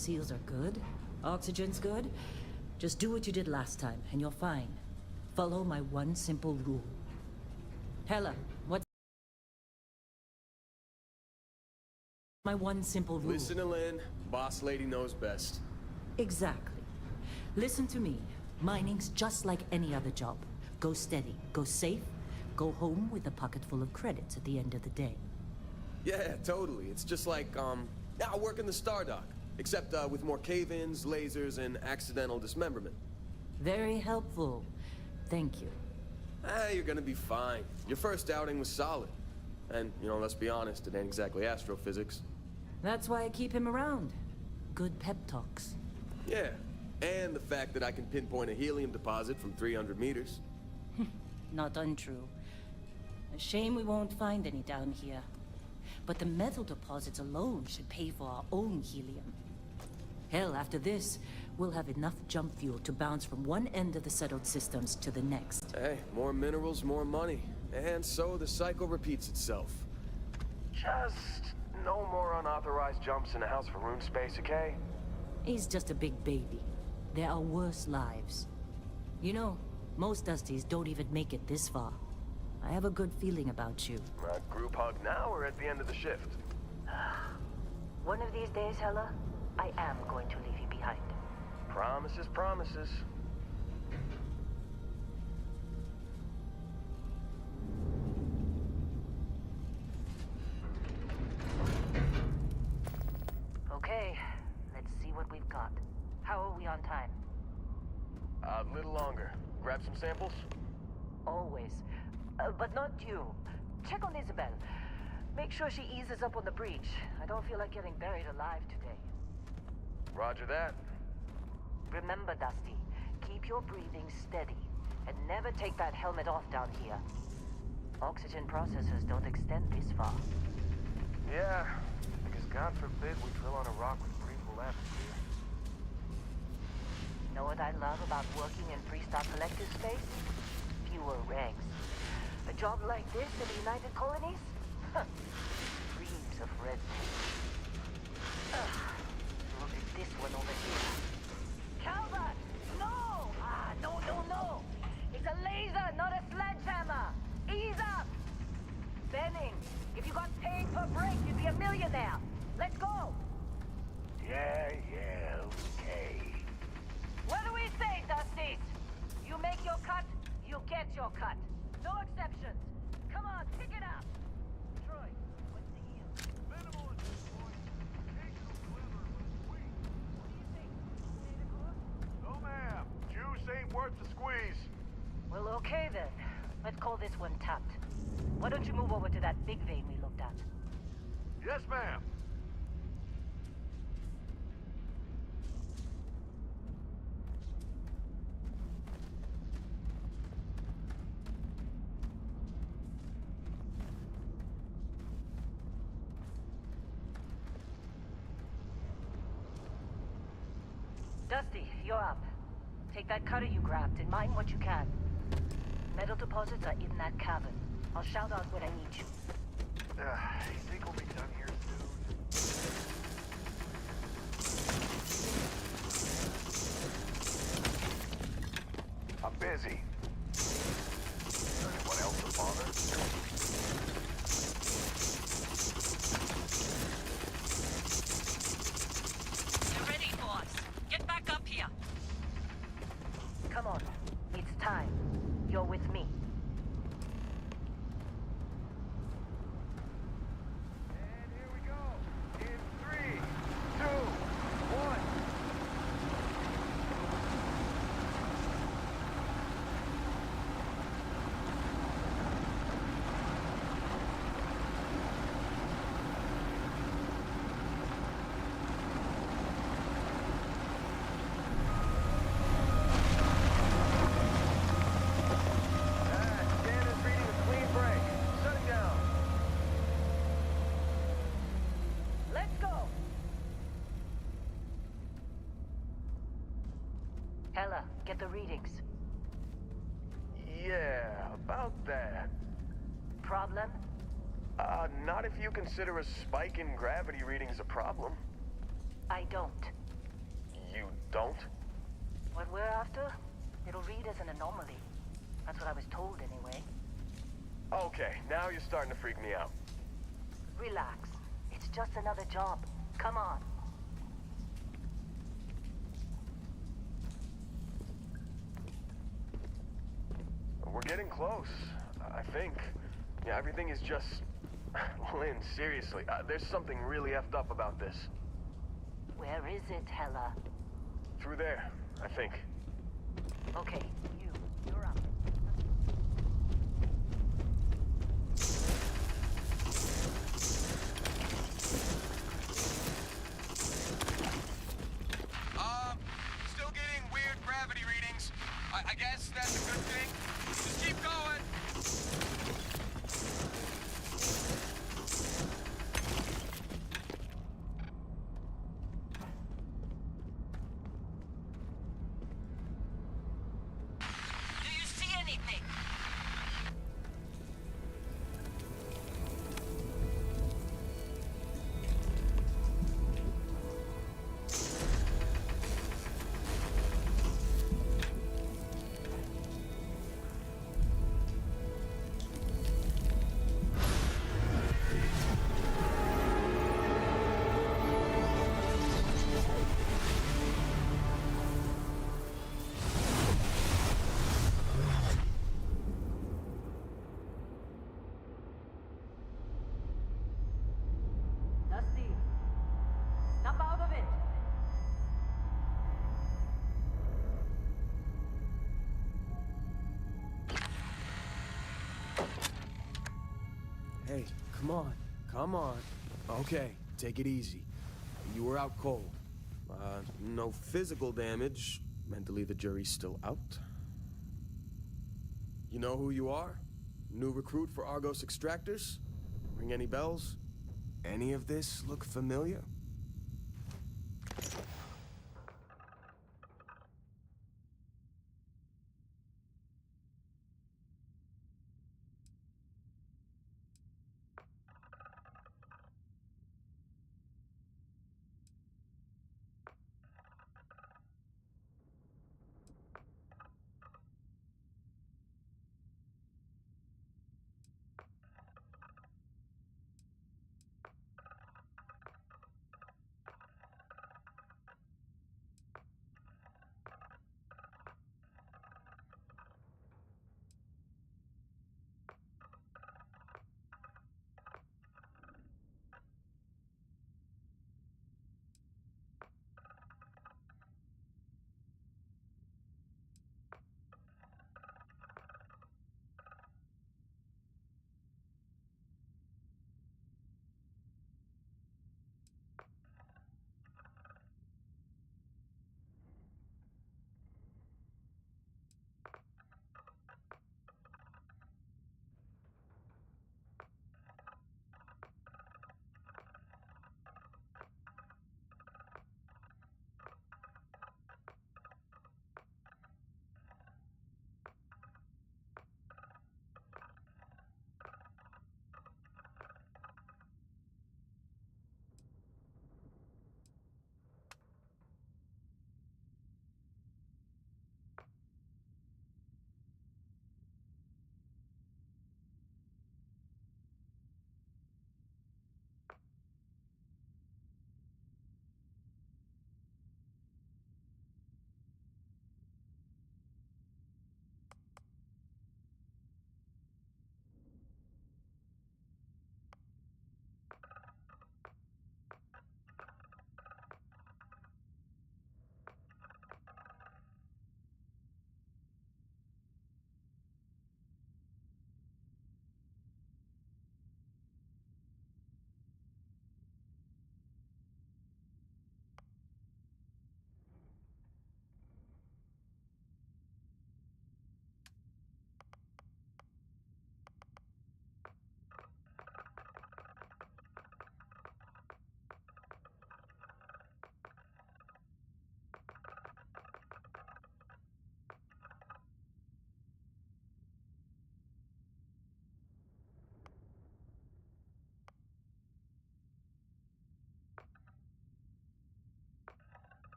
Seals are good. Oxygen's good. Just do what you did last time, and you're fine. Follow my one simple rule. Hella, what's my one simple rule? Listen to Lynn. Boss lady knows best. Exactly. Listen to me. Mining's just like any other job. Go steady, go safe, go home with a pocket full of credits at the end of the day. Yeah, totally. It's just like, now work in the Star Dock. Except, with more cave-ins, lasers, and accidental dismemberment. Very helpful. Thank you. You're gonna be fine. Your first outing was solid. And, you know, let's be honest, it ain't exactly astrophysics. That's why I keep him around. Good pep talks. Yeah, and the fact that I can pinpoint a helium deposit from 300 meters. Not untrue. A shame we won't find any down here. But the metal deposits alone should pay for our own helium. Hell, after this, we'll have enough jump fuel to bounce from one end of the settled systems to the next. Hey, more minerals, more money. And so the cycle repeats itself. Just no more unauthorized jumps in the house for room space, okay? He's just a big baby. There are worse lives. You know, most Dusties don't even make it this far. I have a good feeling about you. Group hug now or at the end of the shift? One of these days, Hella, I am going to leave you behind. Promises, promises. Okay, let's see what we've got. How are we on time? A little longer. Grab some samples? Always. But not you. Check on Isabel. Make sure she eases up on the breach. I don't feel like getting buried alive today. Roger that. Remember, Dusty, keep your breathing steady. And never take that helmet off down here. Oxygen processors don't extend this far. Yeah, because God forbid we drill on a rock with breathable atmosphere. Know what I love about working in Freestar Collective space? Fewer regs. A job like this in the United Colonies? Huh. Dreams of red tape. Look at this one over here. Calvert! No! No! It's a laser, not a sledgehammer! Ease up! Benning, if you got paid per break, you'd be a millionaire. Let's go! Yeah, okay. What do we say, Dusties? You make your cut, you get your cut. No exceptions. Come on, pick it up. Troy, what's the yield? Minimal at this point. Occasional glimmer, but sweet. What do you think? Say the cook? No, ma'am. Juice ain't worth the squeeze. Well, okay then. Let's call this one tapped. Why don't you move over to that big vein we looked at? Yes, ma'am. Dusty, you're up. Take that cutter you grabbed and mine what you can. Metal deposits are in that cavern. I'll shout out when I need you. You think we'll be done here soon? I'm busy. Anyone else to bother? You're ready, boss. Get back up here. Come on. It's time. You're with me. And here we go. In 3, 2, 1. Scanner's reading a clean break. Shutting down. Let's go. Hella, get the readings. Yeah, about that. Problem? Not if you consider a spike in gravity readings a problem. I don't. You don't? What we're after, it'll read as an anomaly. That's what I was told anyway. Okay, now you're starting to freak me out. Relax. It's just another job. Come on. We're getting close, I think. Yeah, everything is just... Lynn, seriously, there's something really effed up about this. Where is it, Hella? Through there, I think. Okay, you're up. Still getting weird gravity readings. I guess that's a good thing. Just keep going. Do you see anything? Dusty, snap out of it. Hey, come on. Come on. Okay, take it easy. You were out cold. No physical damage. Mentally, the jury's still out. You know who you are? New recruit for Argos Extractors? Ring any bells? Any of this look familiar?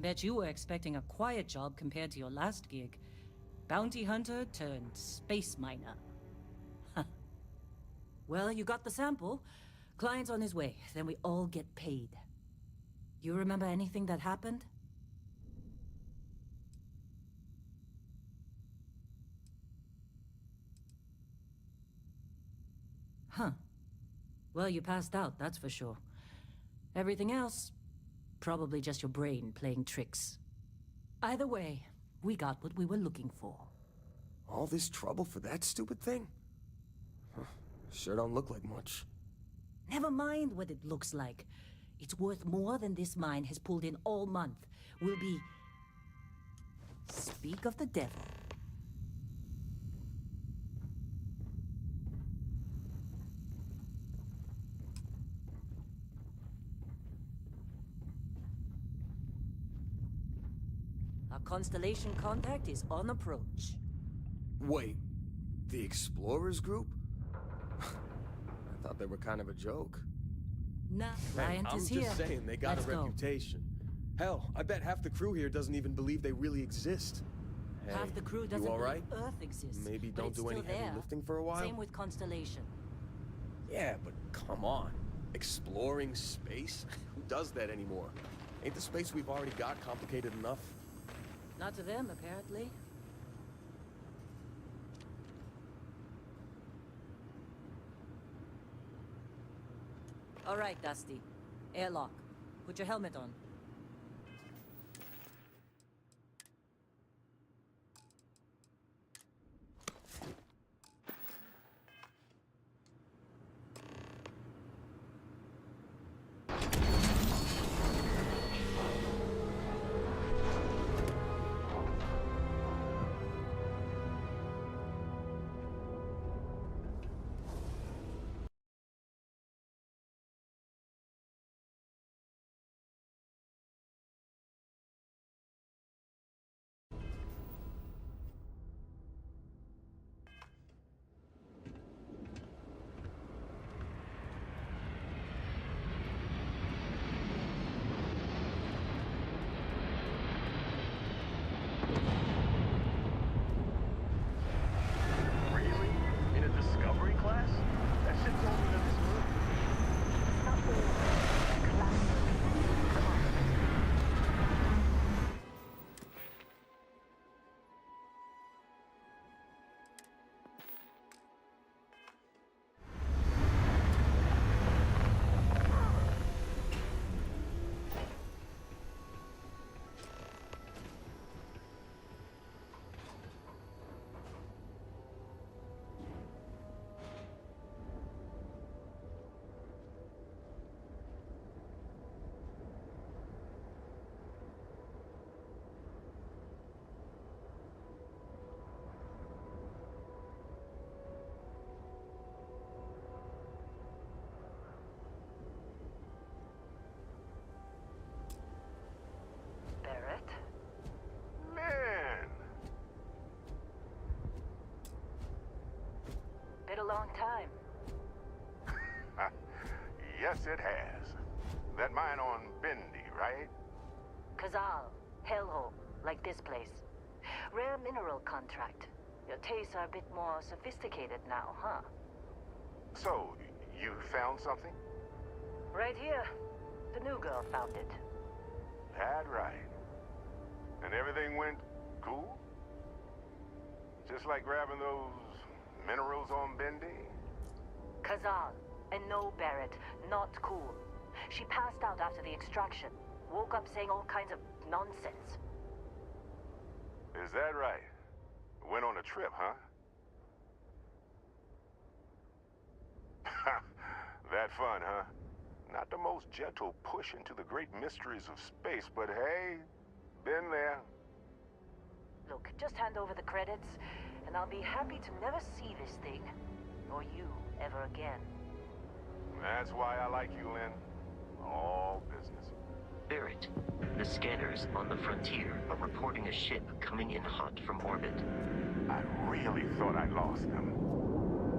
Bet you were expecting a quiet job compared to your last gig. Bounty hunter turned space miner. Huh. Well, you got the sample. Client's on his way, then we all get paid. You remember anything that happened? Huh. Well, you passed out, that's for sure. Everything else, probably just your brain playing tricks. Either way, we got what we were looking for. All this trouble for that stupid thing? Huh. Sure don't look like much. Never mind what it looks like. It's worth more than this mine has pulled in all month. We'll be... Speak of the devil. Our constellation contact is on approach. Wait, the Explorers group? I thought they were kind of a joke. Nah, Hey, Bryant I'm is just here. saying, they got Let's a go. reputation. Hell, I bet half the crew here doesn't even believe they really exist. Hey, Half the crew doesn't you all right? believe Earth exists. Maybe but don't it's do any still heavy there. lifting for a while? Same with Constellation. Yeah, but come on. Exploring space? Who does that anymore? Ain't the space we've already got complicated enough? Not to them, apparently. All right, Dusty. Airlock. Put your helmet on. Really? In a Discovery class? That shit's older than this movie. It's not old. Classic. Come on. Barrett? Man! Been a long time. Yes, it has. That mine on Bendy, right? Kazal. Hellhole. Like this place. Rare mineral contract. Your tastes are a bit more sophisticated now, huh? So, you found something? Right here. The new girl found it. That right. And everything went cool? Just like grabbing those minerals on Bendy? Kazal. And no, Barrett. Not cool. She passed out after the extraction. Woke up saying all kinds of nonsense. Is that right? Went on a trip, huh? That fun, huh? Not the most gentle push into the great mysteries of space, but hey, been there. Look, just hand over the credits, and I'll be happy to never see this thing, or you, ever again. That's why I like you, Lynn. All business. Barrett, the scanners on the frontier are reporting a ship coming in hot from orbit. I really thought I lost them.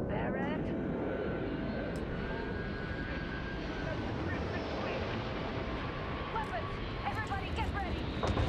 Barrett? Weapons! Everybody get ready!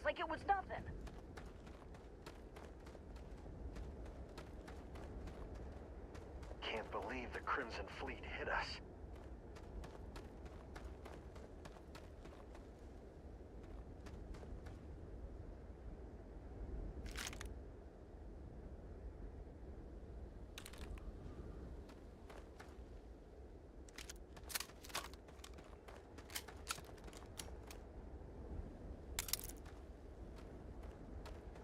like it was nothing. Can't believe the Crimson Fleet hit us.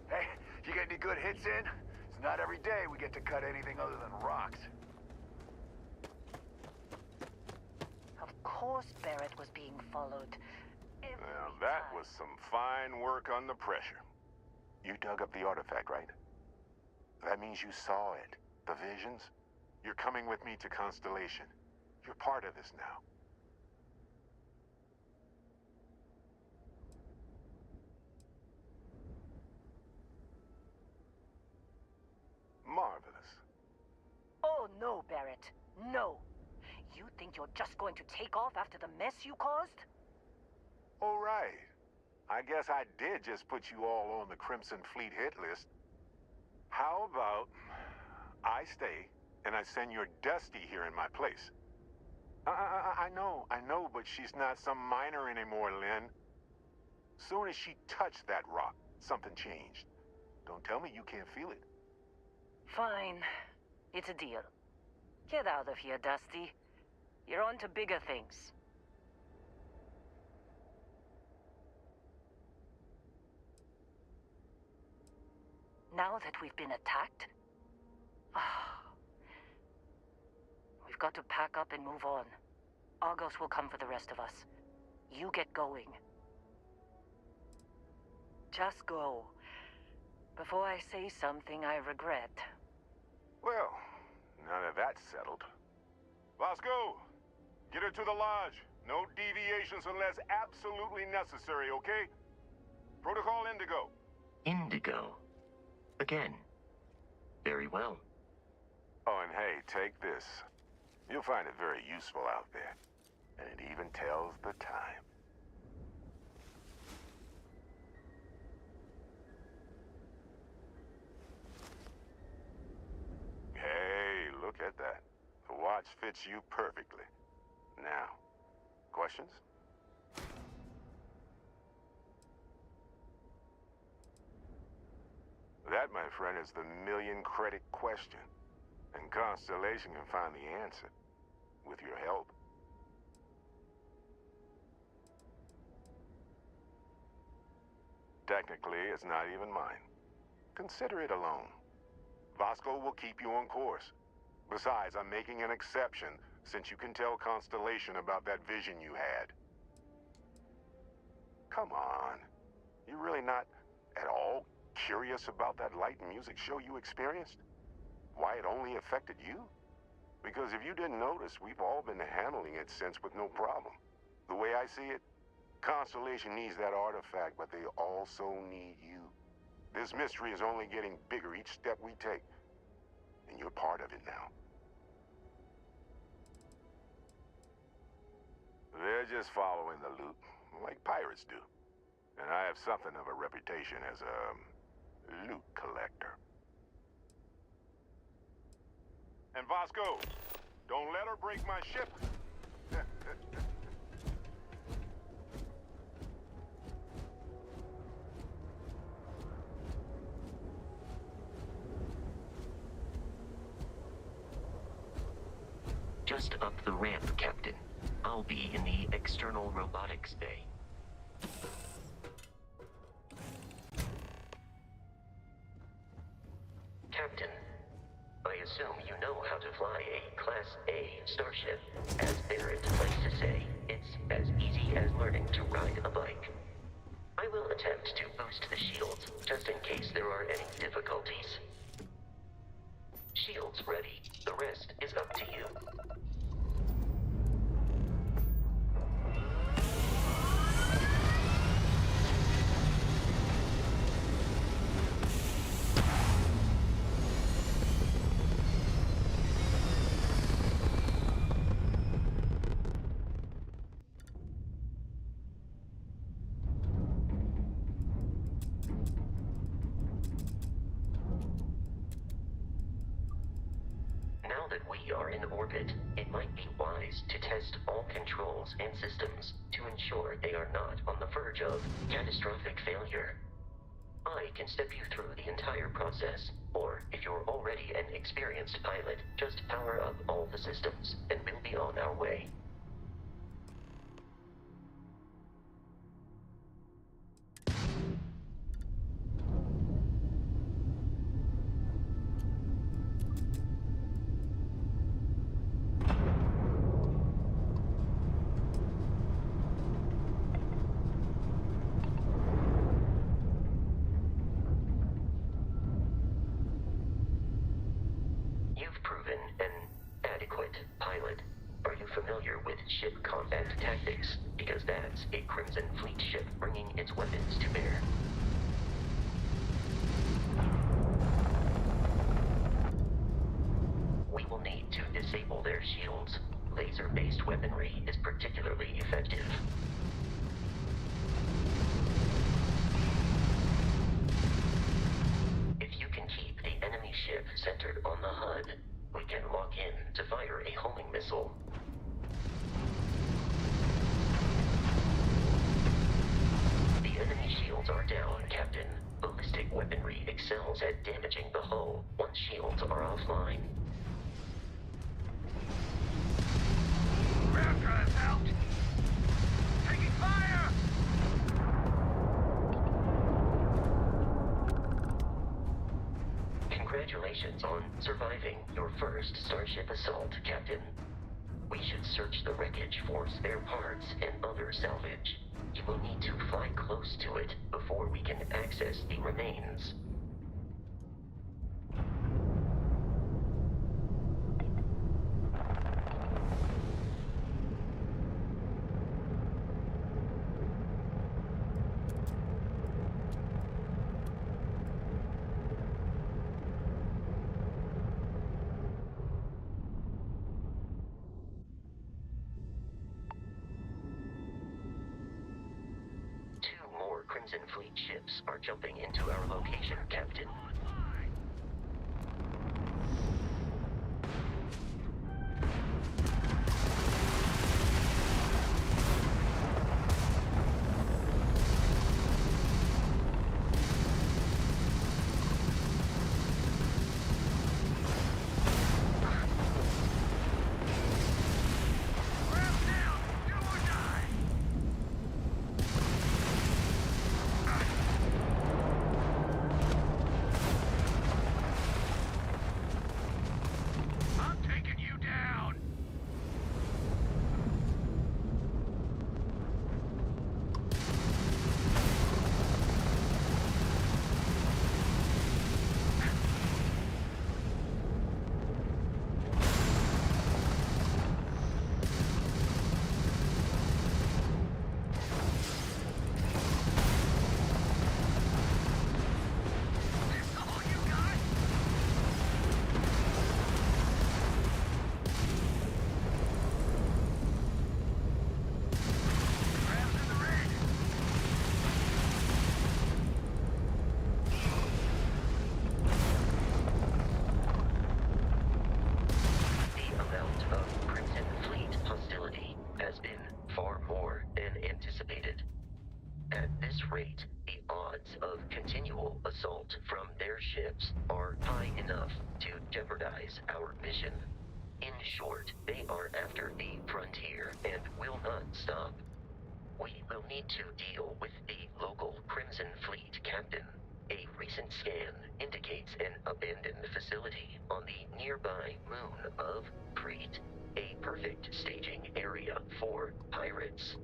Hey, you get any good hits in? It's not every day we get to cut anything other than rocks. Of course Barrett was being followed. Well, that was some fine work under pressure. You dug up the artifact, right? That means you saw it. The visions? You're coming with me to Constellation. You're part of this now. Marvelous. Oh, no, Barrett. No. You think you're just going to take off after the mess you caused? All right. I guess I did just put you all on the Crimson Fleet hit list. How about I stay and I send your Dusty here in my place? I know, but she's not some minor anymore, Lynn. Soon as she touched that rock, something changed. Don't tell me you can't feel it. Fine. It's a deal. Get out of here, Dusty. You're on to bigger things. Now that we've been attacked, we've got to pack up and move on. Argos will come for the rest of us. You get going. Just go. Before I say something I regret. Well, now that that's settled. Vasco, get her to the lodge. No deviations unless absolutely necessary, okay? Protocol Indigo. Indigo. Again. Very well. Oh, and hey, take this. You'll find it very useful out there. And it even tells the time. Hey, look at that. The watch fits you perfectly. Now, questions? That, my friend, is the million-credit question. And Constellation can find the answer. With your help. Technically, it's not even mine. Consider it a loan. Vasco will keep you on course. Besides, I'm making an exception since you can tell Constellation about that vision you had. Come on. You're really not at all curious about that light and music show you experienced? Why it only affected you? Because if you didn't notice, we've all been handling it since with no problem. The way I see it, Constellation needs that artifact, but they also need you. This mystery is only getting bigger each step we take. And you're part of it now. They're just following the loot, like pirates do. And I have something of a reputation as a loot collector. And Vasco, don't let her break my ship. Just up the ramp, Captain. I'll be in the external robotics bay. Captain, I assume you know how to fly a Class A starship. As Barrett likes to say, it's as easy as learning to ride a bike. I will attempt to boost the shields, just in case there are any difficulties. Shields ready. The rest is up to you. that we are in orbit, it might be wise to test all controls and systems to ensure they are not on the verge of catastrophic failure. I can step you through the entire process, or if you're already an experienced pilot, just power up all the systems, and we'll be on our way. You've proven an adequate pilot. Are you familiar with ship combat tactics? Because that's a Crimson Fleet ship bringing its weapons to bear. We will need to disable their shields. Laser-based weaponry is particularly effective. If you can keep the enemy ship centered on the HUD, we can lock in to fire a homing missile. The enemy shields are down, Captain. Ballistic weaponry excels at damaging the hull once shields are offline. Ground drive's out! Taking fire! Congratulations on surviving your first Starship assault, Captain. We should search the wreckage for spare parts and other salvage. You will need to fly close to it before we can access the remains. Two more Crimson Fleet ships are jumping into our location, Captain. Ships are high enough to jeopardize our mission. In short, they are after the frontier and will not stop. We will need to deal with the local Crimson Fleet captain. A recent scan indicates an abandoned facility on the nearby moon of Crete, a perfect staging area for pirates.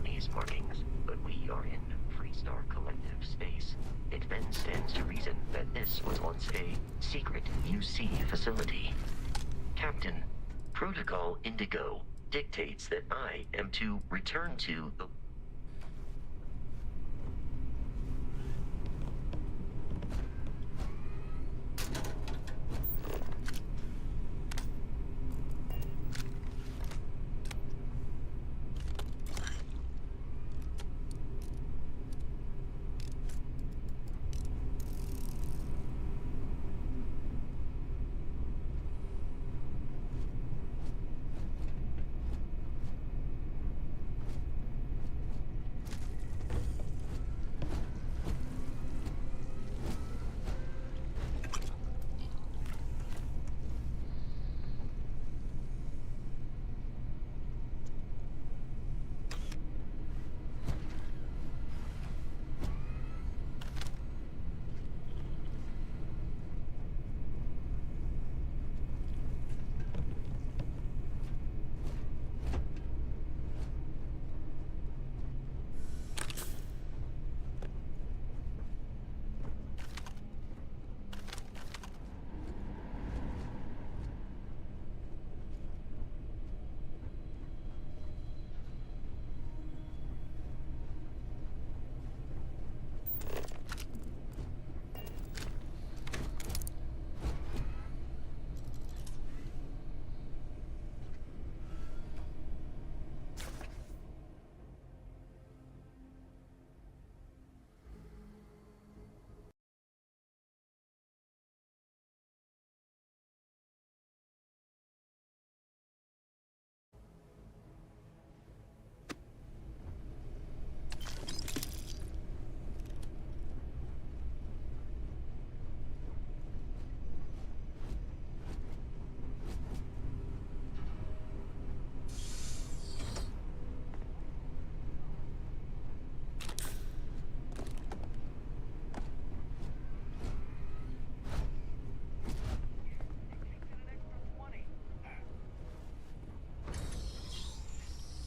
colony's markings, but we are in Freestar Collective space. It then stands to reason that this was once a secret UC facility. Captain, Protocol Indigo dictates that I am to return to the...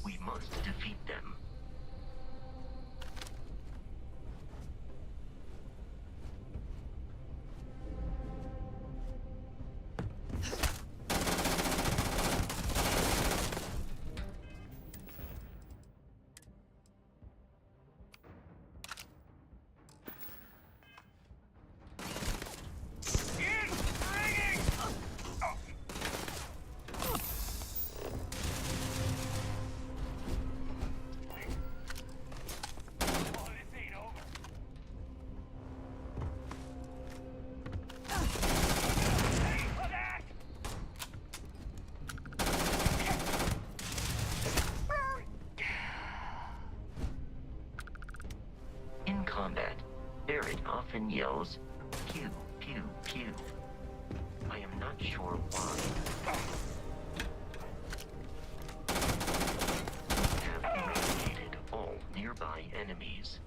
We must defeat them. In combat, Barrett often yells, pew, pew, pew. I am not sure why. Have eradicated all nearby enemies.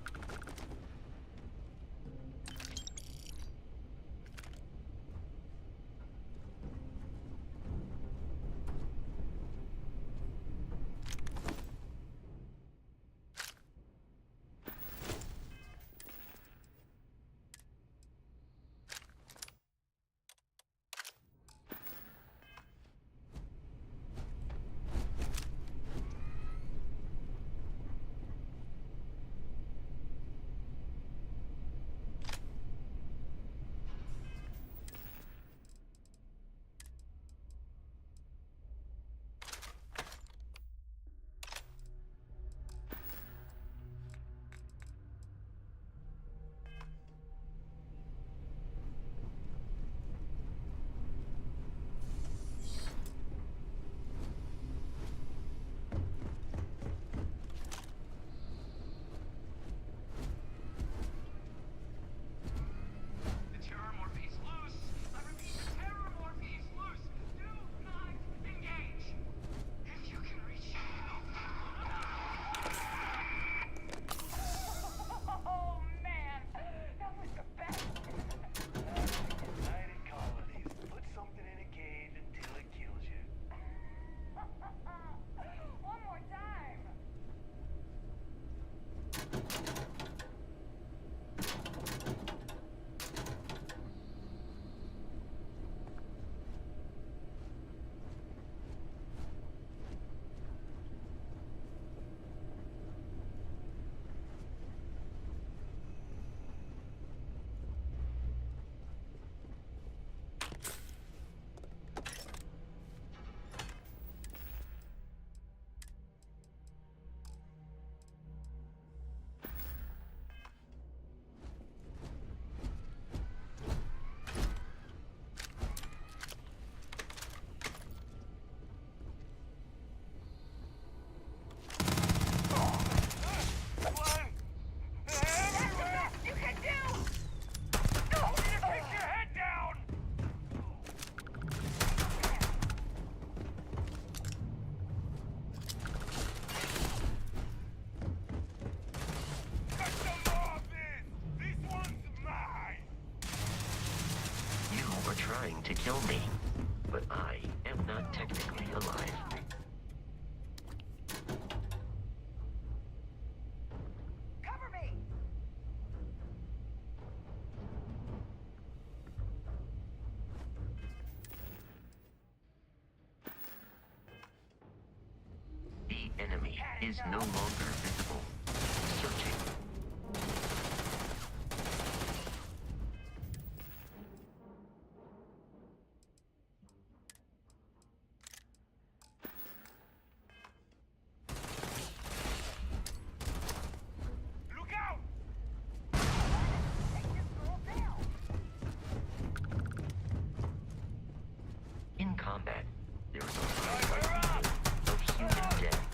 trying to kill me, but I am not technically alive. Cover me! The enemy is no longer visible. Searching. Look out! Take this girl down! In combat, there is a high likelihood of human death.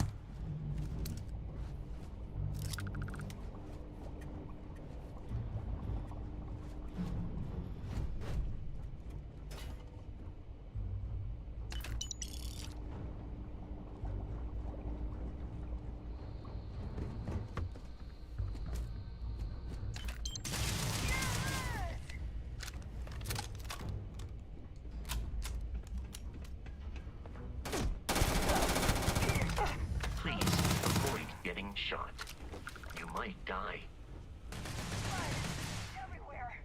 Please avoid getting shot. You might die. Everywhere!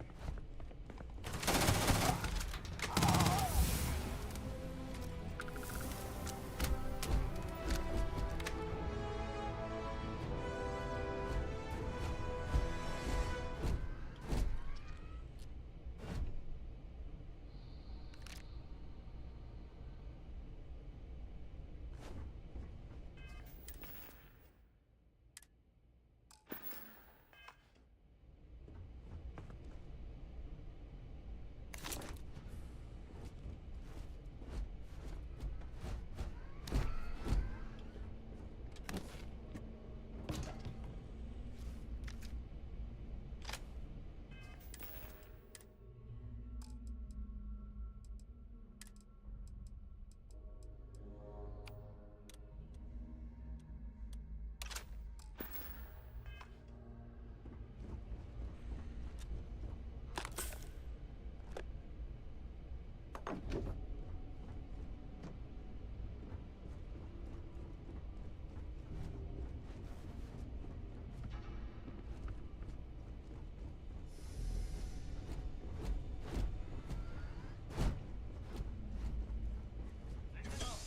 Listen up.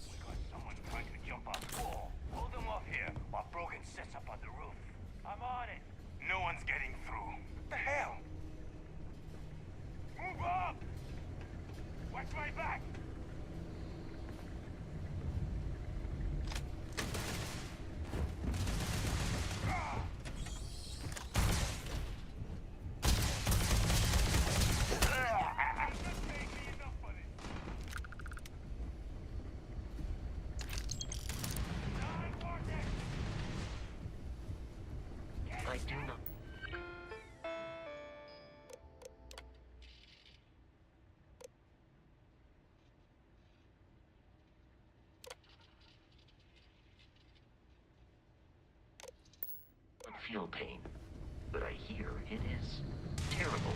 We got someone trying to jump off the wall. Hold them off here while Brogan sets up on the roof. I'm on it. No one's getting through. What the hell? Move up! Watch my back! Ah! Doesn't make me enough of it. Non-vortex! I do not. I feel pain, but I hear it is terrible.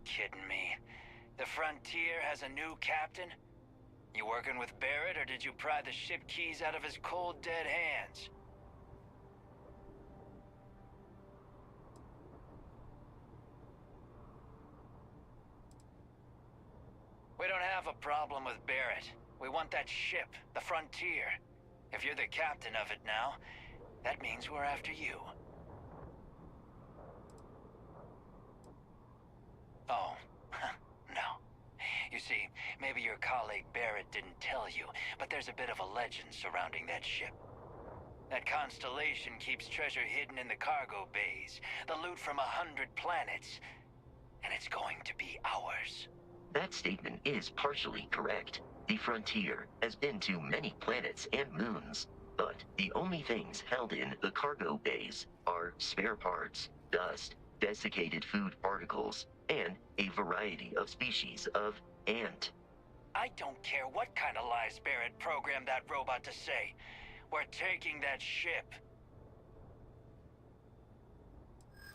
kidding me? The Frontier has a new captain? You working with Barrett, or did you pry the ship keys out of his cold, dead hands? We don't have a problem with Barrett. We want that ship, the Frontier. If you're the captain of it now, that means we're after you. Oh, no. You see, maybe your colleague Barrett didn't tell you, but there's a bit of a legend surrounding that ship. That constellation keeps treasure hidden in the cargo bays, the loot from 100 planets, and it's going to be ours. That statement is partially correct. The Frontier has been to many planets and moons, but the only things held in the cargo bays are spare parts, dust, desiccated food particles, and a variety of species of ant. I don't care what kind of lies Barrett programmed that robot to say. We're taking that ship.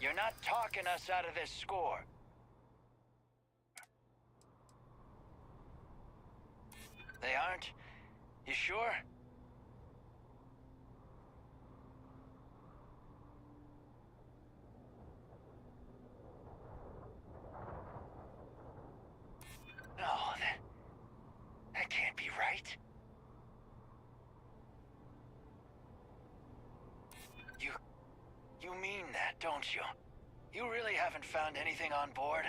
You're not talking us out of this score. They aren't? You sure? No, that can't be right. You mean that, don't you? You really haven't found anything on board?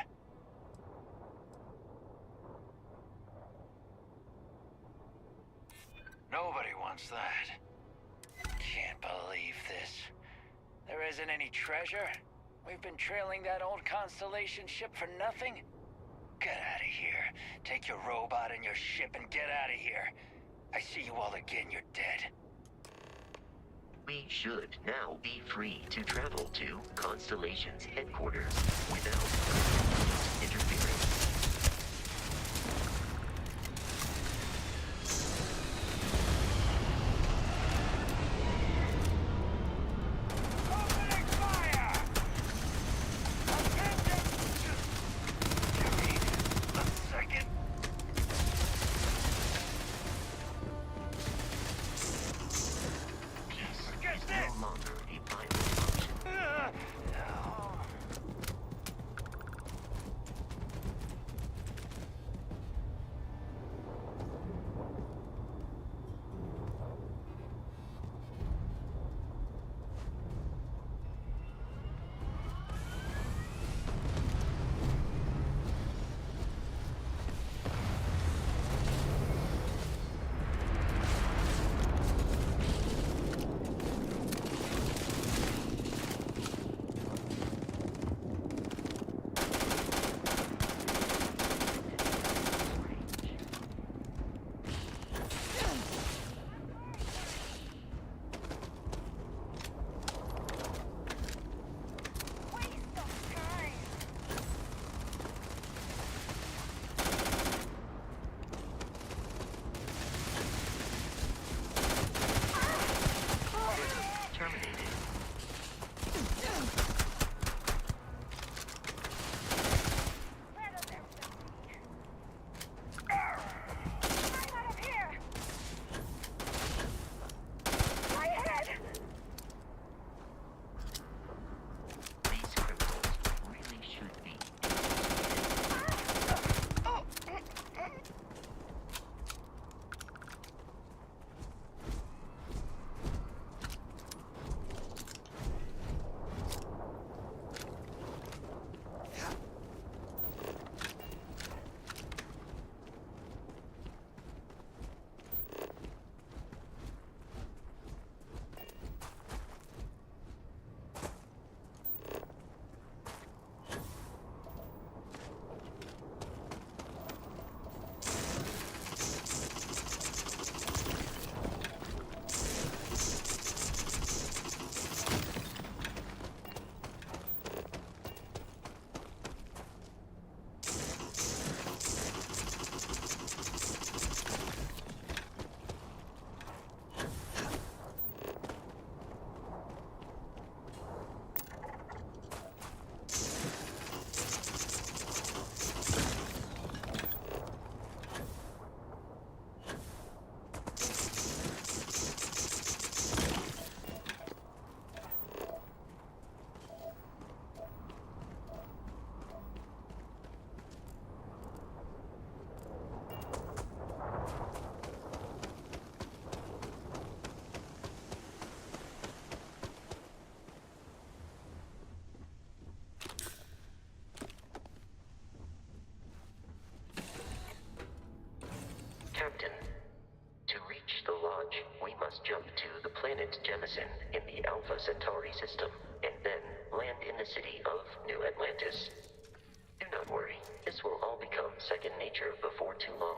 Nobody wants that. Can't believe this. There isn't any treasure? We've been trailing that old Constellation ship for nothing? Get out of here. Take your robot and your ship and get out of here. I see you all again, you're dead. We should now be free to travel to Constellation's headquarters without interference. Opening fire! Attention! Give me a second. Get this! No longer a viable option. Jemison in the Alpha Centauri system, and then land in the city of New Atlantis. Do not worry, this will all become second nature before too long.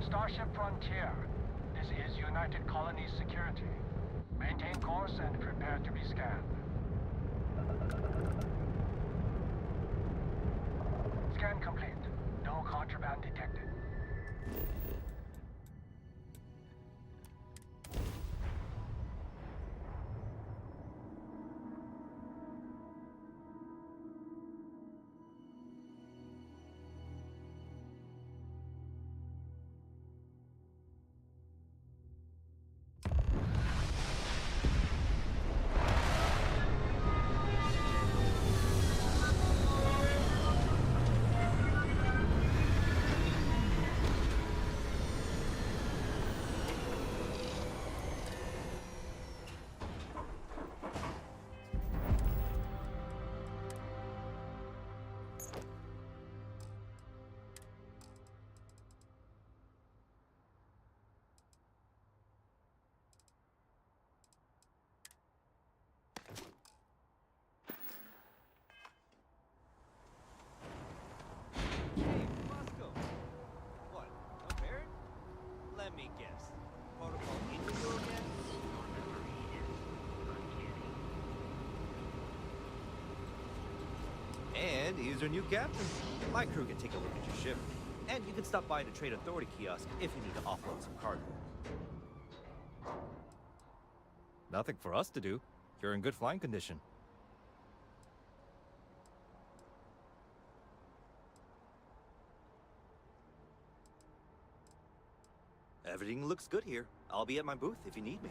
Starship Frontier. This is United Colonies Security. Maintain course and prepare to be scanned. Scan complete. No contraband detected. Let me guess. Protocol Indigo again? And he's your new captain. My crew can take a look at your ship. And you can stop by the Trade Authority kiosk if you need to offload some cargo. Nothing for us to do. You're in good flying condition. Everything looks good here. I'll be at my booth if you need me.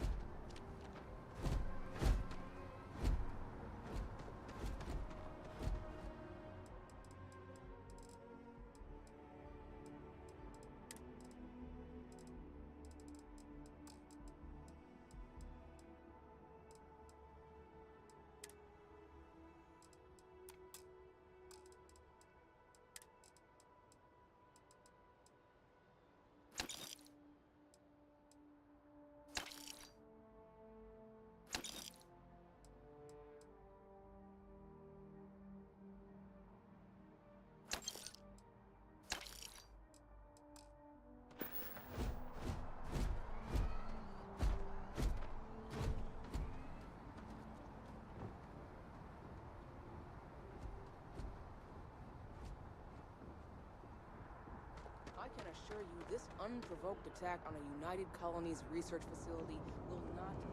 can assure you this unprovoked attack on a United Colonies research facility will not go.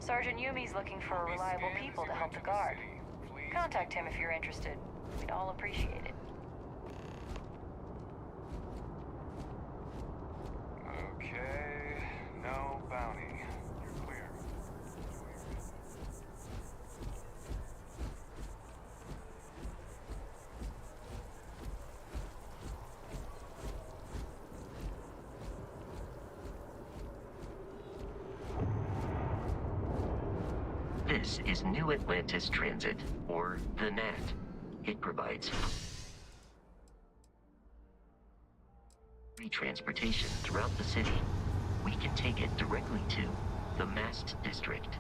Sergeant Yumi's looking for reliable people to help the guard. Contact him if you're interested. We'd all appreciate it. Okay, no bounty. You're clear. This is New Atlantis Transit, or the NAT. It provides free transportation throughout the city. We can take it directly to the Mast District.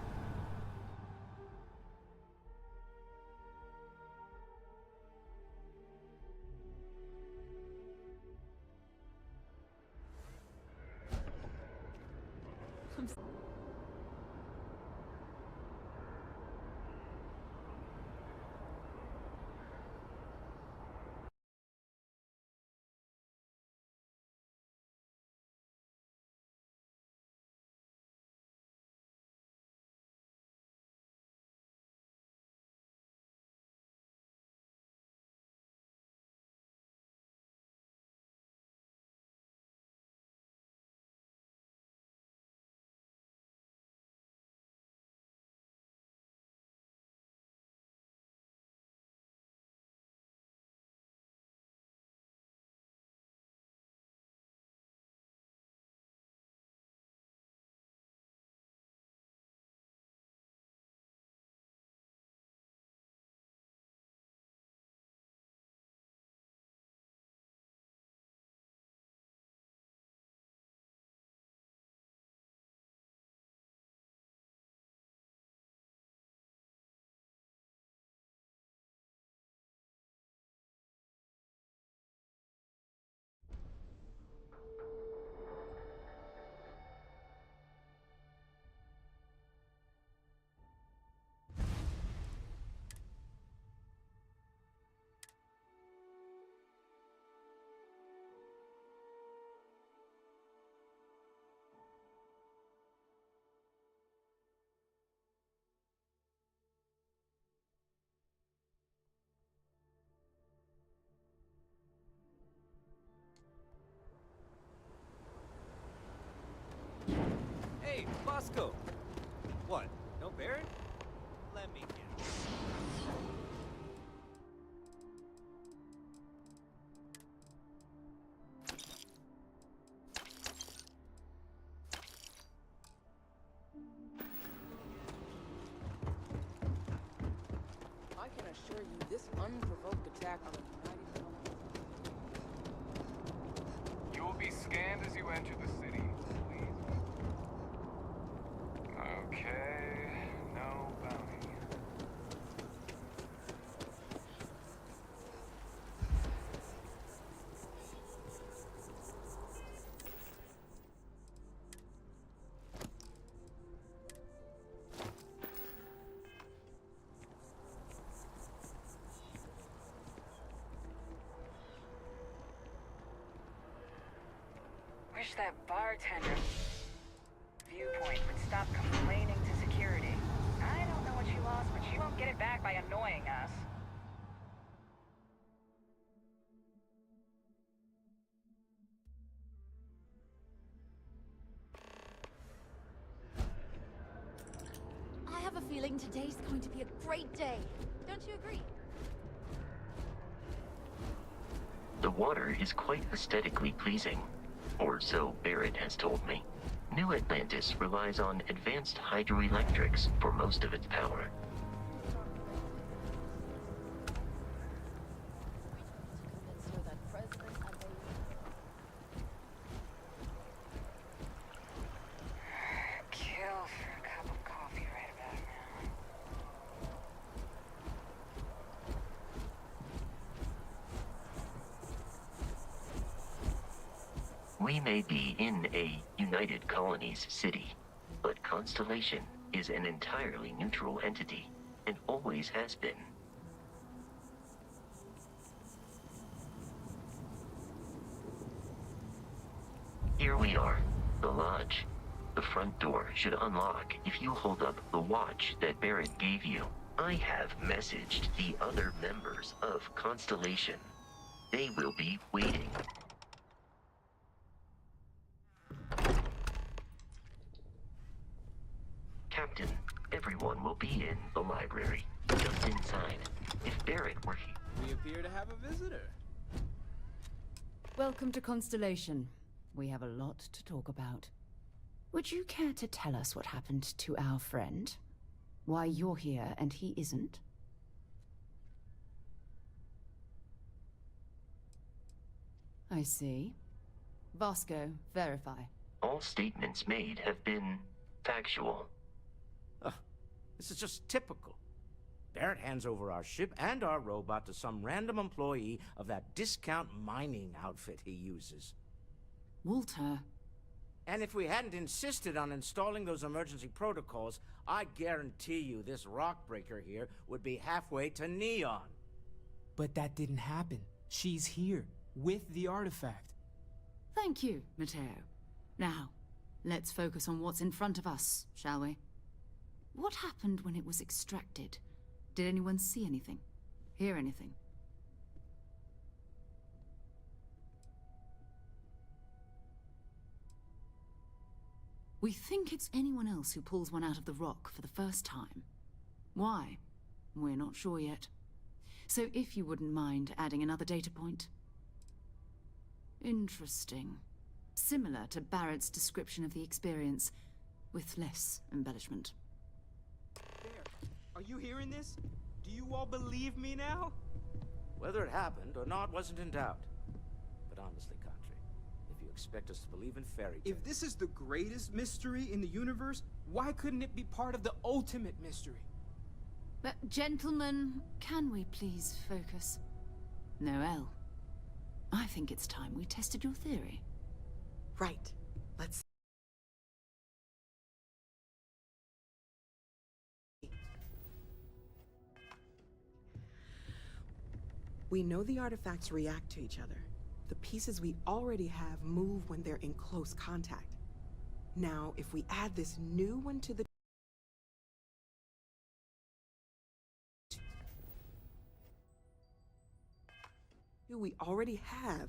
Hey, Bosco! What? No Barrett? Let me guess. I can assure you this unprovoked attack on a United Colonies. You will be scanned as you enter the city. Please. Okay, no bounty. Wish that bartender Viewpoint would stop complaining to security. I don't know what she lost, but she won't get it back by annoying us. I have a feeling today's going to be a great day. Don't you agree? The water is quite aesthetically pleasing, or so Barrett has told me. New Atlantis relies on advanced hydroelectrics for most of its power. Kill for a cup of coffee right about now. We may be in a United Colonies city, but Constellation is an entirely neutral entity, and always has been. here we are, the lodge. The front door should unlock if you hold up the watch that Barrett gave you. I have messaged the other members of Constellation. They will be waiting. Captain, everyone will be in the library, just inside. If Barrett were here... We appear to have a visitor. Welcome to Constellation. We have a lot to talk about. Would you care to tell us what happened to our friend? Why you're here and he isn't? I see. Vasco, verify. All statements made have been factual. This is just typical. Barrett hands over our ship and our robot to some random employee of that discount mining outfit he uses. Walter. And if we hadn't insisted on installing those emergency protocols, I guarantee you this rock breaker here would be halfway to Neon. But that didn't happen. She's here, with the artifact. Thank you, Matteo. Now, let's focus on what's in front of us, shall we? What happened when it was extracted? Did anyone see anything? Hear anything? We think it's anyone else who pulls one out of the rock for the first time. Why? We're not sure yet. So if you wouldn't mind adding another data point. Interesting. Similar to Barrett's description of the experience, with less embellishment. There. Are you hearing this? Do you all believe me now? Whether it happened or not wasn't in doubt. But honestly, Country, if you expect us to believe in fairy tales... If this is the greatest mystery in the universe, why couldn't it be part of the ultimate mystery? But, gentlemen, can we please focus? Noel, I think it's time we tested your theory. Right. Let's... We know the artifacts react to each other. The pieces we already have move when they're in close contact. Now, if we add this new one to the... we already have.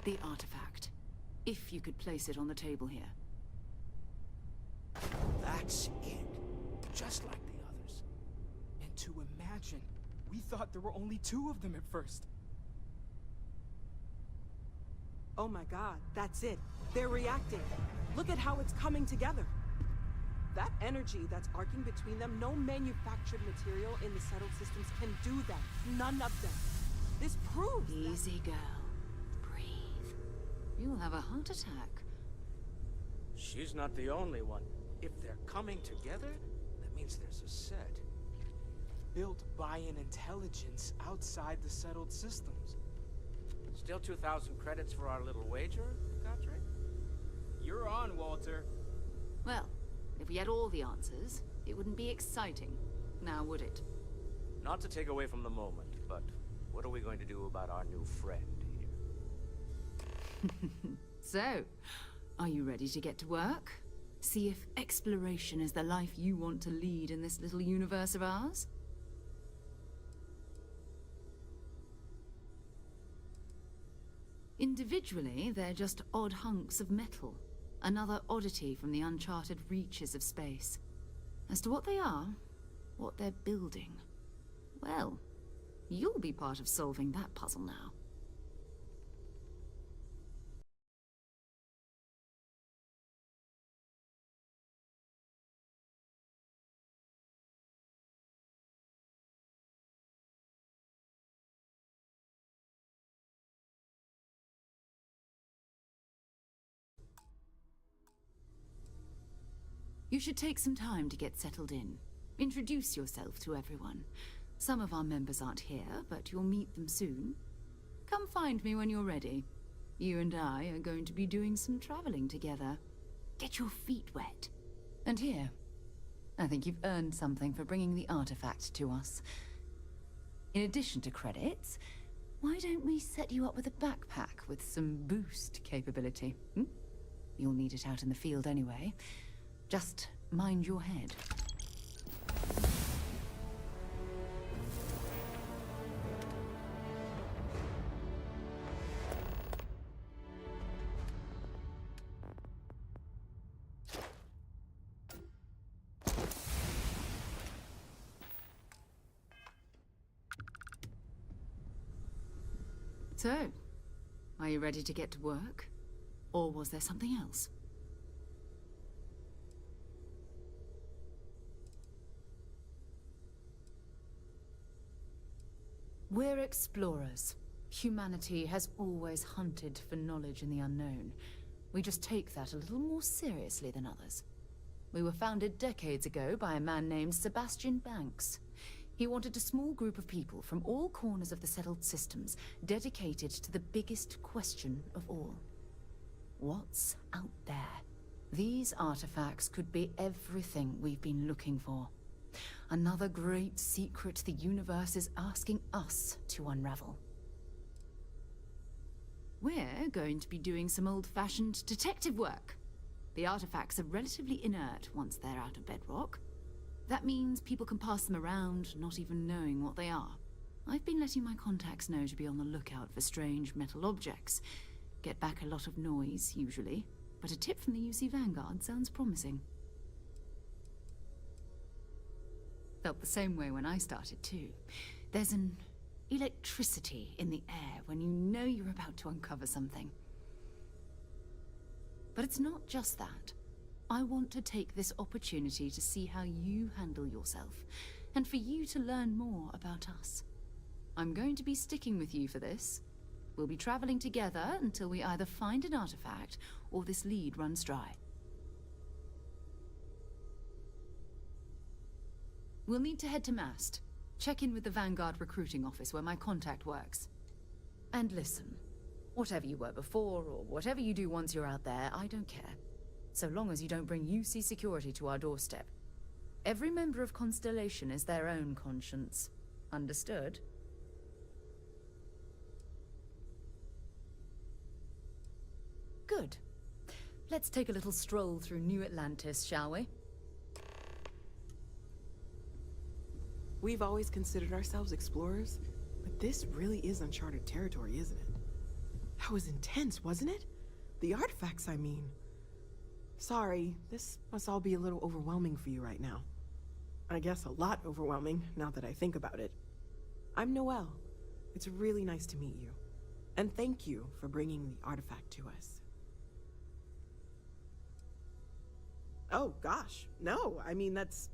The artifact. If you could place it on the table here. That's it. Just like the others. And to imagine, we thought there were only 2 of them at first. Oh my god, that's it. They're reacting. Look at how it's coming together. That energy that's arcing between them, no manufactured material in the settled systems can do that. None of them. This proves Easy, girl. Breathe. You'll have a heart attack. She's not the only one. If they're coming together, that means there's a set. Built by an intelligence outside the settled systems. Still 2,000 credits for our little wager, Godric? You're on, Walter. Well, if we had all the answers, it wouldn't be exciting. Now, would it? Not to take away from the moment, but what are we going to do about our new friend here? So, are you ready to get to work? See if exploration is the life you want to lead in this little universe of ours? Individually, they're just odd hunks of metal. Another oddity from the uncharted reaches of space. As to what they are, what they're building, well, you'll be part of solving that puzzle now. You should take some time to get settled in. Introduce yourself to everyone. Some of our members aren't here, but you'll meet them soon. Come find me when you're ready. You and I are going to be doing some traveling together. Get your feet wet. And here, I think you've earned something for bringing the artifact to us. In addition to credits, Why don't we set you up with a backpack with some boost capability? Hmm? You'll need it out in the field anyway. Just mind your head. So, are you ready to get to work? Or was there something else? We're explorers. Humanity has always hunted for knowledge in the unknown. We just take that a little more seriously than others. We were founded decades ago by a man named Sebastian Banks. He wanted a small group of people from all corners of the settled systems dedicated to the biggest question of all. What's out there? These artifacts could be everything we've been looking for. Another great secret the universe is asking us to unravel. We're going to be doing some old-fashioned detective work. The artifacts are relatively inert once they're out of bedrock. That means people can pass them around, not even knowing what they are. I've been letting my contacts know to be on the lookout for strange metal objects. Get back a lot of noise, usually, but a tip from the UC Vanguard sounds promising. Felt the same way when I started, too. There's an electricity in the air when you know you're about to uncover something. But it's not just that. I want to take this opportunity to see how you handle yourself, and for you to learn more about us. I'm going to be sticking with you for this. We'll be traveling together until we either find an artifact or this lead runs dry. We'll need to head to Mast. Check in with the Vanguard recruiting office where my contact works. And listen, whatever you were before or whatever you do once you're out there, I don't care. So long as you don't bring UC security to our doorstep. Every member of Constellation is their own conscience. Understood? Good. Let's take a little stroll through New Atlantis, shall we? We've always considered ourselves explorers, but this really is uncharted territory, isn't it? That was intense, wasn't it? The artifacts, I mean. Sorry, this must all be a little overwhelming for you right now. I guess a lot overwhelming, now that I think about it. I'm Noelle. It's really nice to meet you. And thank you for bringing the artifact to us. Oh, gosh. No, I mean, that's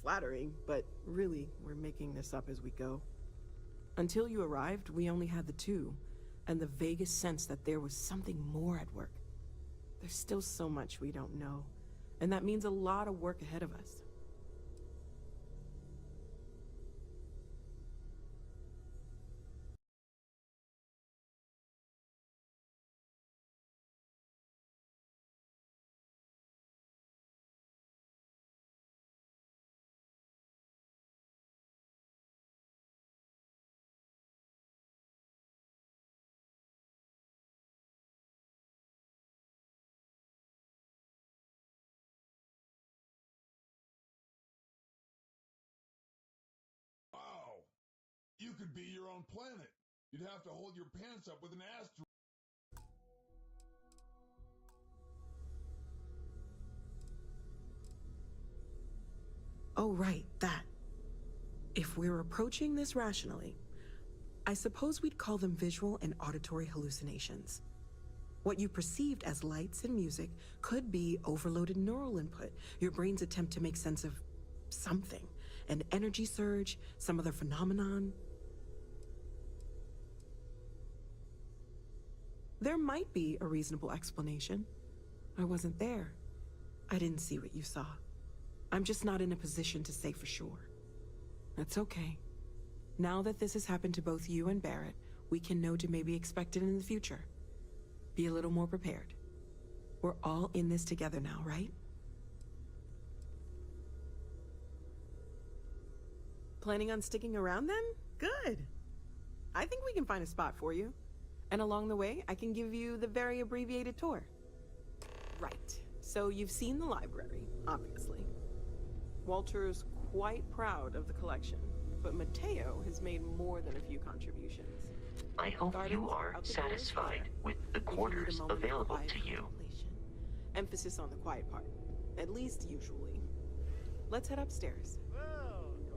flattering, but really, we're making this up as we go. Until you arrived, we only had the two, and the vaguest sense that there was something more at work. There's still so much we don't know, and that means a lot of work ahead of us. You could be your own planet. You'd have to hold your pants up with an asteroid. Oh, right, that. If we're approaching this rationally, I suppose we'd call them visual and auditory hallucinations. What you perceived as lights and music could be overloaded neural input, your brain's attempt to make sense of something. An energy surge, some other phenomenon. There might be a reasonable explanation. I wasn't there. I didn't see what you saw. I'm just not in a position to say for sure. That's okay. Now that this has happened to both you and Barrett, we can know to maybe expect it in the future. Be a little more prepared. We're all in this together now, right? Planning on sticking around then? Good. I think we can find a spot for you. And along the way, I can give you the very abbreviated tour. Right. So you've seen the library, obviously. Walter's quite proud of the collection, but Mateo has made more than a few contributions. I hope you are satisfied with the quarters available to you. Emphasis on the quiet part, at least usually. Let's head upstairs.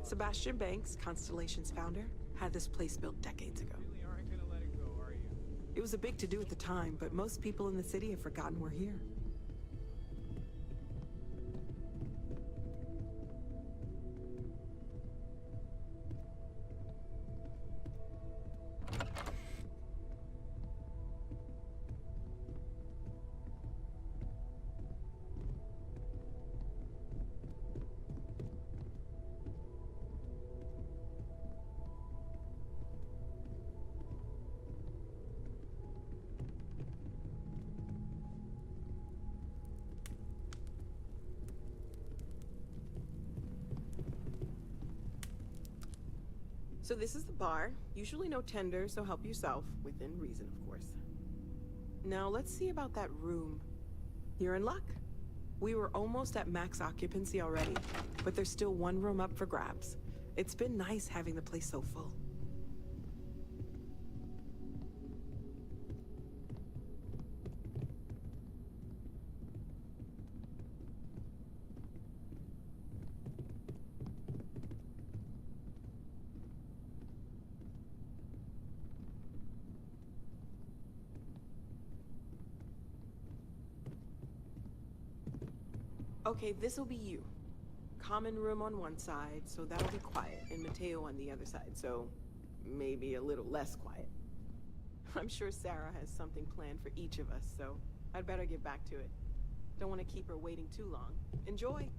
Sebastian Banks, Constellation's founder, had this place built decades ago. It was a big to-do at the time, but most people in the city have forgotten we're here. So this is the bar. Usually no tender, so help yourself. Within reason, of course. Now let's see about that room. You're in luck. We were almost at max occupancy already, but there's still one room up for grabs. It's been nice having the place so full. Okay, this'll be you. Common room on one side, so that'll be quiet, and Mateo on the other side, so maybe a little less quiet. I'm sure Sarah has something planned for each of us, so I'd better get back to it. Don't want to keep her waiting too long. Enjoy!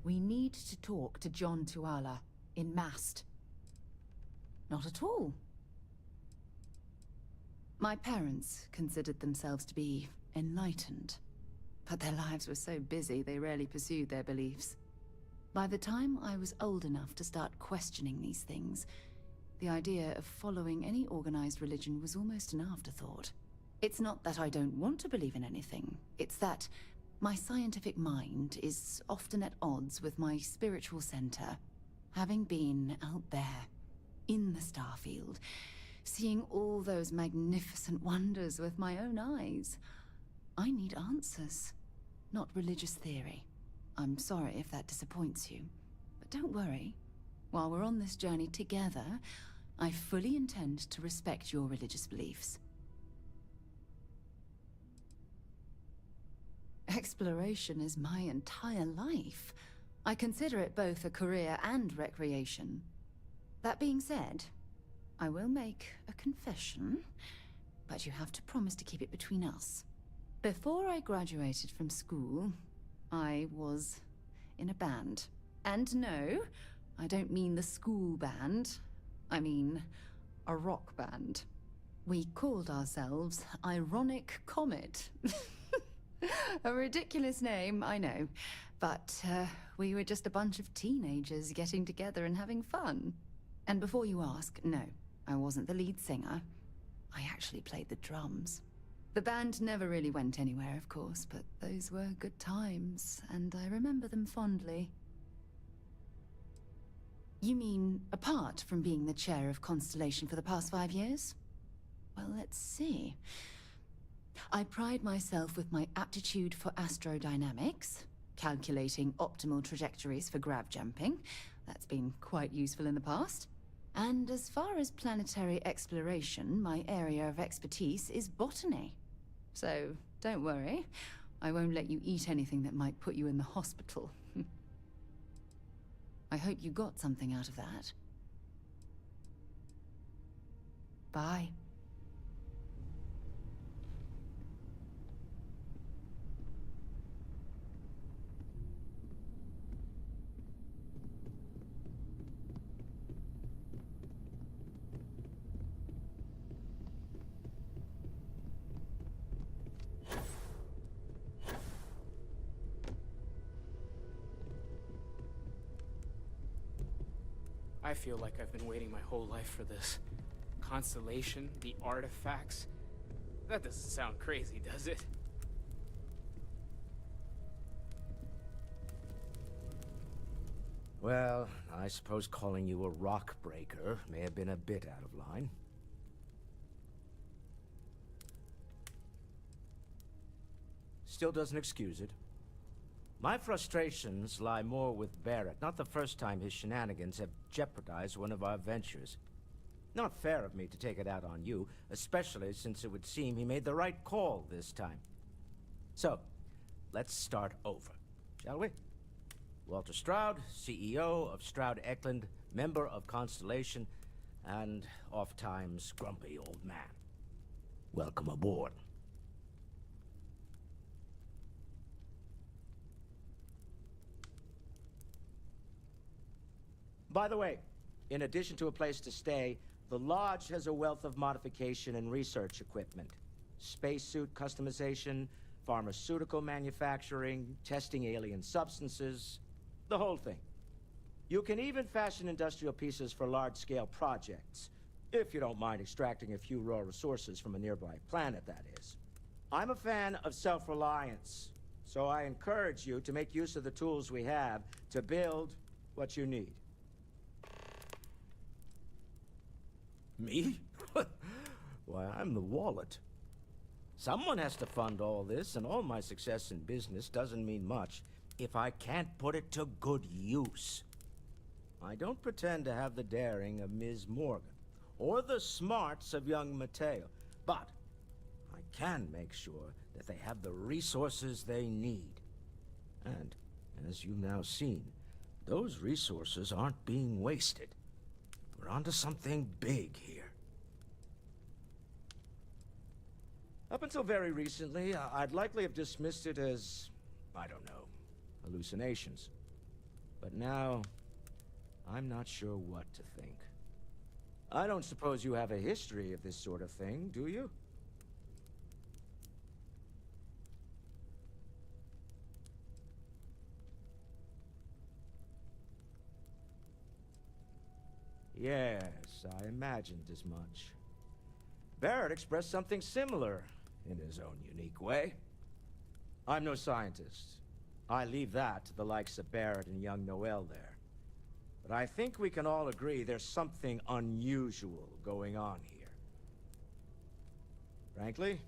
We need to talk to John Tuala in Mast. Not at all. My parents considered themselves to be enlightened, but their lives were so busy they rarely pursued their beliefs. By the time I was old enough to start questioning these things, the idea of following any organized religion was almost an afterthought. It's not that I don't want to believe in anything, it's that my scientific mind is often at odds with my spiritual center. Having been out there, in the Starfield, seeing all those magnificent wonders with my own eyes, I need answers, not religious theory. I'm sorry if that disappoints you, but don't worry. While we're on this journey together, I fully intend to respect your religious beliefs. Exploration is my entire life. I consider it both a career and recreation. That being said, I will make a confession, but you have to promise to keep it between us. Before I graduated from school, I was in a band. And no, I don't mean the school band. I mean a rock band. We called ourselves Ironic Comet. A ridiculous name, I know. But we were just a bunch of teenagers getting together and having fun. And before you ask, no, I wasn't the lead singer. I actually played the drums. The band never really went anywhere, of course, but those were good times, and I remember them fondly. You mean, apart from being the chair of Constellation for the past 5 years? Well, let's see. I pride myself with my aptitude for astrodynamics, calculating optimal trajectories for grav jumping. That's been quite useful in the past. And as far as planetary exploration, my area of expertise is botany. So, don't worry. I won't let you eat anything that might put you in the hospital. I hope you got something out of that. Bye. I feel like I've been waiting my whole life for this. Constellation, the artifacts. That doesn't sound crazy, does it? Well, I suppose calling you a rock breaker may have been a bit out of line. Still doesn't excuse it. My frustrations lie more with Barrett. Not the first time his shenanigans have jeopardized one of our ventures. Not fair of me to take it out on you, especially since it would seem he made the right call this time. So, let's start over, shall we? Walter Stroud, CEO of Stroud Eklund, member of Constellation, and oft-times grumpy old man. Welcome aboard. By the way, in addition to a place to stay, the Lodge has a wealth of modification and research equipment. Spacesuit customization, pharmaceutical manufacturing, testing alien substances, the whole thing. You can even fashion industrial pieces for large-scale projects, if you don't mind extracting a few raw resources from a nearby planet, that is. I'm a fan of self-reliance, so I encourage you to make use of the tools we have to build what you need. Me? Why, I'm the wallet. Someone has to fund all this, and all my success in business doesn't mean much if I can't put it to good use. I don't pretend to have the daring of Ms. Morgan, or the smarts of young Mateo, but I can make sure that they have the resources they need. And, as you've now seen, those resources aren't being wasted. We're onto something big here. Up until very recently, I'd likely have dismissed it as, I don't know, hallucinations. But now, I'm not sure what to think. I don't suppose you have a history of this sort of thing, do you? Yes, I imagined as much. Barrett expressed something similar in his own unique way. I'm no scientist. I leave that to the likes of Barrett and young Noel there. But I think we can all agree there's something unusual going on here. Frankly,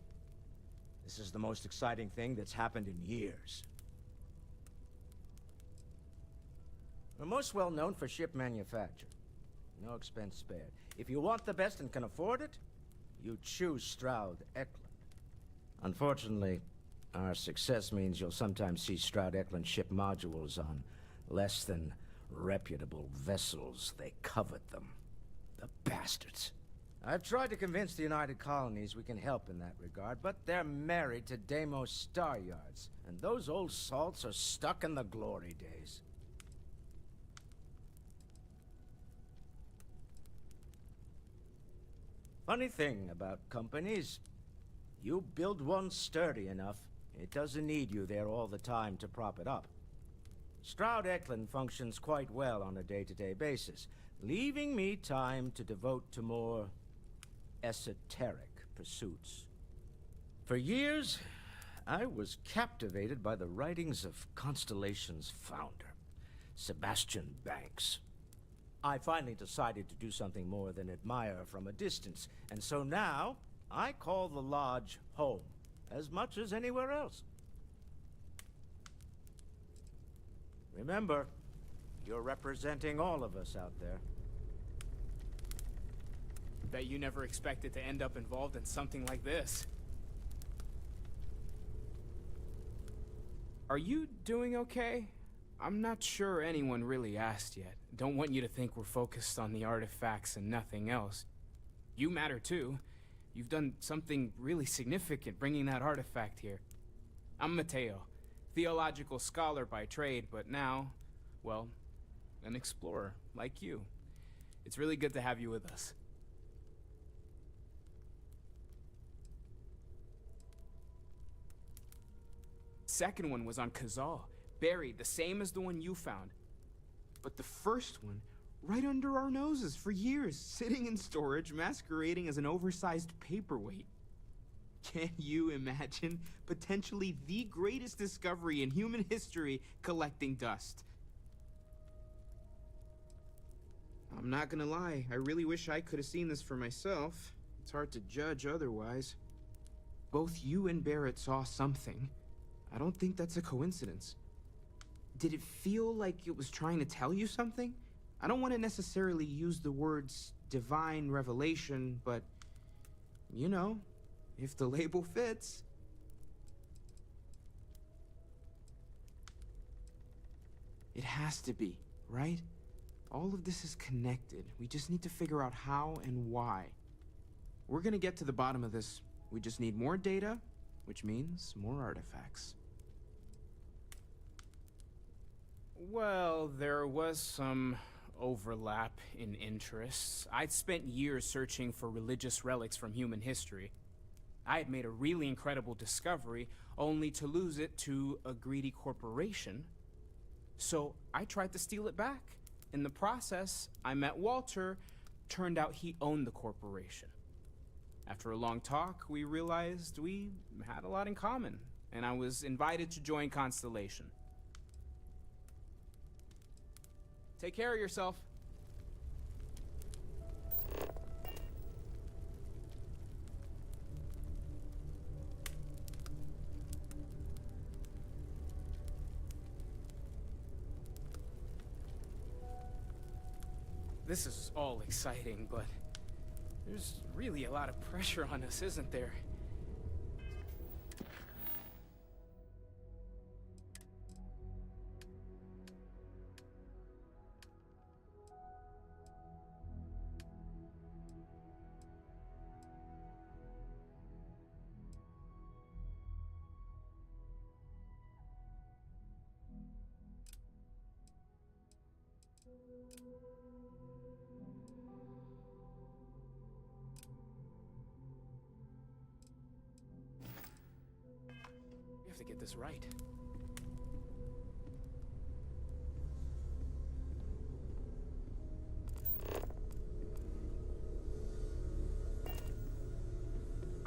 this is the most exciting thing that's happened in years. We're most well known for ship manufacture. No expense spared. If you want the best and can afford it, you choose Stroud Eklund. Unfortunately, our success means you'll sometimes see Stroud Eklund ship modules on less than reputable vessels. They covet them. The bastards. I've tried to convince the United Colonies we can help in that regard, but they're married to Deimos Star Yards, and those old salts are stuck in the glory days. Funny thing about companies, you build one sturdy enough, it doesn't need you there all the time to prop it up. Stroud Eklund functions quite well on a day-to-day basis, leaving me time to devote to more esoteric pursuits. For years, I was captivated by the writings of Constellation's founder, Sebastian Banks. I finally decided to do something more than admire from a distance, and so now I call the Lodge home as much as anywhere else. Remember, you're representing all of us out there. Bet you never expected to end up involved in something like this. Are you doing okay? I'm not sure anyone really asked yet. Don't want you to think we're focused on the artifacts and nothing else. You matter too. You've done something really significant bringing that artifact here. I'm Mateo, theological scholar by trade, but now, well, an explorer like you. It's really good to have you with us. Second one was on Kazal, buried, the same as the one you found. But the first one right under our noses for years, sitting in storage, masquerading as an oversized paperweight. Can you imagine potentially the greatest discovery in human history collecting dust? I'm not gonna lie, I really wish I could have seen this for myself. It's hard to judge otherwise. Both you and Barrett saw something. I don't think that's a coincidence. Did it feel like it was trying to tell you something? I don't want to necessarily use the words divine revelation, but, you know, if the label fits. It has to be, right? All of this is connected. We just need to figure out how and why. We're gonna get to the bottom of this. We just need more data, which means more artifacts. Well, there was some overlap in interests. I'd spent years searching for religious relics from human history. I had made a really incredible discovery, only to lose it to a greedy corporation. So I tried to steal it back. In the process, I met Walter. Turned out he owned the corporation. After a long talk, we realized we had a lot in common, and I was invited to join Constellation. Take care of yourself. This is all exciting, but there's really a lot of pressure on us, isn't there? We have to get this right.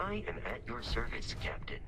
I am at your service, Captain.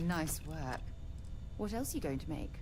Nice work. What else are you going to make?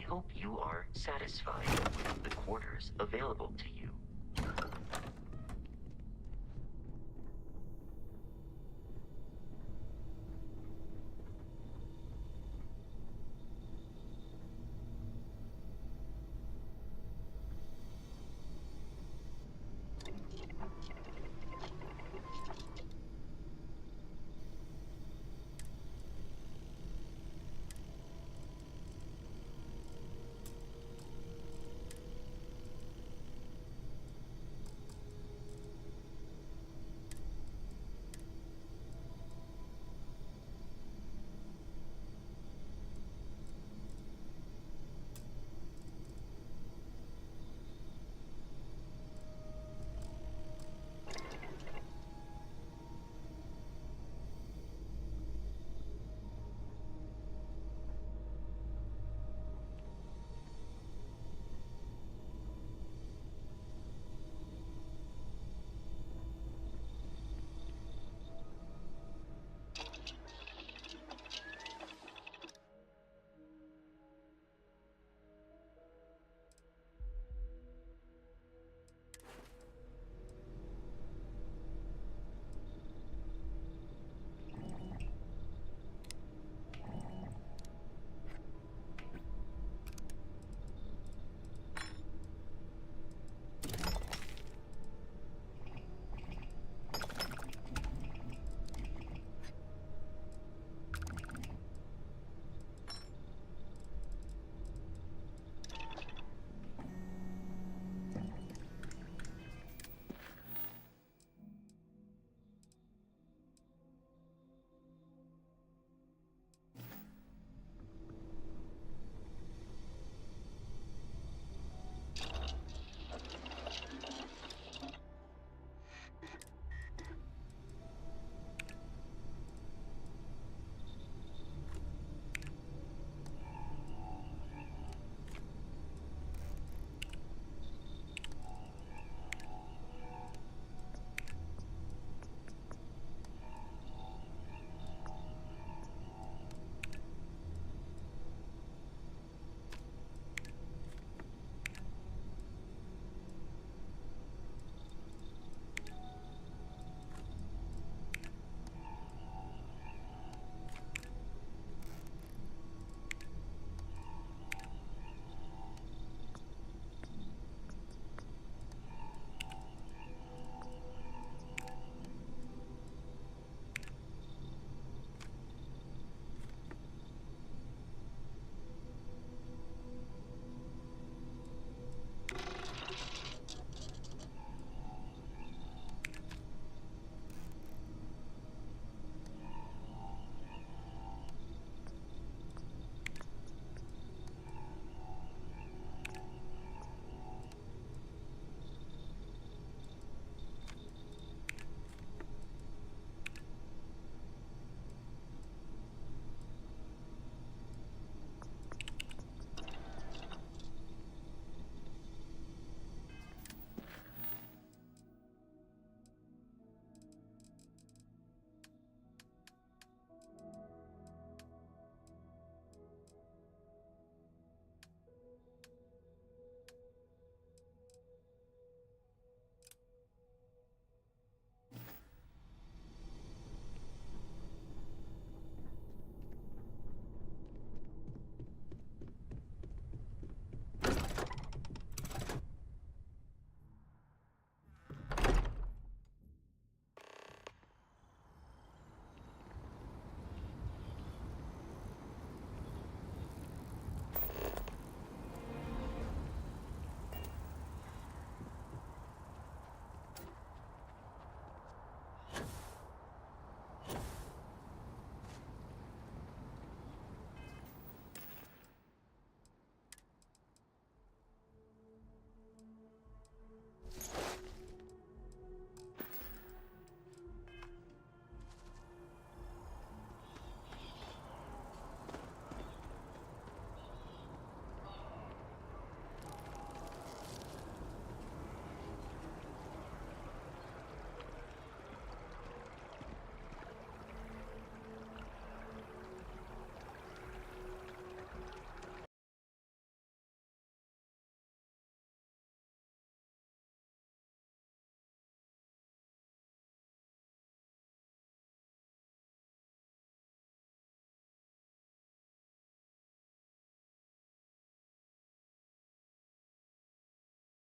hope you are satisfied with the quarters available to you.